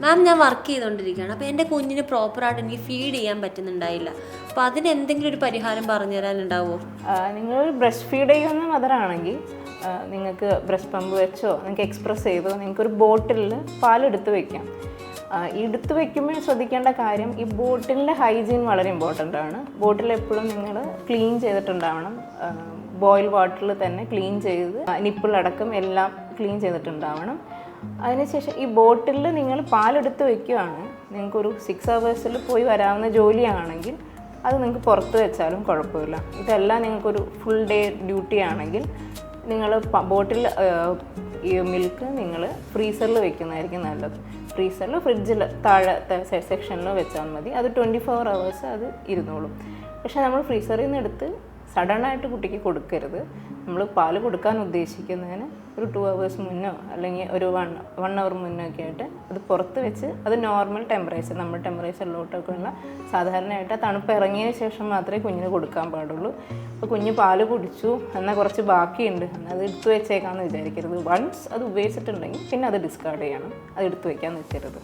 മാം ഞാൻ വർക്ക് ചെയ്തുകൊണ്ടിരിക്കുകയാണ്, അപ്പോൾ എൻ്റെ കുഞ്ഞിന് പ്രോപ്പറായിട്ട് എനിക്ക് ഫീഡ് ചെയ്യാൻ പറ്റുന്നുണ്ടായില്ല. അപ്പോൾ അതിന് എന്തെങ്കിലും ഒരു പരിഹാരം പറഞ്ഞു തരാനുണ്ടാവുമോ? നിങ്ങൾ ബ്രസ്റ്റ് ഫീഡ് ചെയ്യുന്ന മദറാണെങ്കിൽ നിങ്ങൾക്ക് ബ്രസ്റ്റ് പമ്പ് വെച്ചോ നിങ്ങൾക്ക് എക്സ്പ്രസ് ചെയ്തോ നിങ്ങൾക്കൊരു ബോട്ടിലിൽ പാലെടുത്ത് വയ്ക്കാം. എടുത്ത് വയ്ക്കുമ്പോൾ ശ്രദ്ധിക്കേണ്ട കാര്യം, ഈ ബോട്ടിലിൻ്റെ ഹൈജീൻ വളരെ ഇമ്പോർട്ടൻ്റ് ആണ്. ബോട്ടിൽ എപ്പോഴും നിങ്ങൾ ക്ലീൻ ചെയ്തിട്ടുണ്ടാവണം. ബോയിൽ വാട്ടറിൽ തന്നെ ക്ലീൻ ചെയ്ത് നിപ്പിളടക്കം എല്ലാം ക്ലീൻ ചെയ്തിട്ടുണ്ടാവണം. അതിനുശേഷം ഈ ബോട്ടിലിൽ നിങ്ങൾ പാലെടുത്ത് വയ്ക്കുകയാണ്, നിങ്ങൾക്കൊരു 6 hours പോയി വരാവുന്ന ജോലിയാണെങ്കിൽ അത് നിങ്ങൾക്ക് പുറത്ത് വെച്ചാലും കുഴപ്പമില്ല. ഇതെല്ലാം നിങ്ങൾക്കൊരു ഫുൾ ഡേ ഡ്യൂട്ടി ആണെങ്കിൽ നിങ്ങൾ ബോട്ടിൽ ഈ മിൽക്ക് നിങ്ങൾ ഫ്രീസറിൽ വെക്കുന്നതായിരിക്കും നല്ലത്. ഫ്രീസറിൽ ഫ്രിഡ്ജിൽ താഴത്തെ സെക്ഷനിൽ വെച്ചാൽ മതി. അത് 24 hours അത് ഇരുന്നോളും. പക്ഷേ നമ്മൾ ഫ്രീസറിൽ നിന്ന് എടുത്ത് സഡനായിട്ട് കുട്ടിക്ക് കൊടുക്കരുത്. നമ്മൾ പാല് കൊടുക്കാൻ ഉദ്ദേശിക്കുന്നതിന് ഒരു 2 hours മുന്നോ അല്ലെങ്കിൽ ഒരു 1 hour മുന്നോ ഒക്കെ ആയിട്ട് അത് പുറത്ത് വെച്ച് അത് നോർമൽ ടെമ്പറേച്ചർ, നമ്മുടെ ടെമ്പറേച്ചറിലോട്ടൊക്കെ ഉള്ള സാധാരണയായിട്ട് തണുപ്പ് ഇറങ്ങിയതിന് ശേഷം മാത്രമേ കുഞ്ഞിന് കൊടുക്കാൻ പാടുള്ളൂ. അപ്പോൾ കുഞ്ഞ് പാല് കുടിച്ചു എന്നാൽ കുറച്ച് ബാക്കിയുണ്ട് എന്നാൽ അത് എടുത്തു വെച്ചേക്കാമെന്ന് വിചാരിക്കരുത്. വൺസ് അത് ഉപയോഗിച്ചിട്ടുണ്ടെങ്കിൽ പിന്നെ അത് ഡിസ്കാർഡ് ചെയ്യണം, അത് എടുത്തു വയ്ക്കാൻ നിൽക്കരുത്.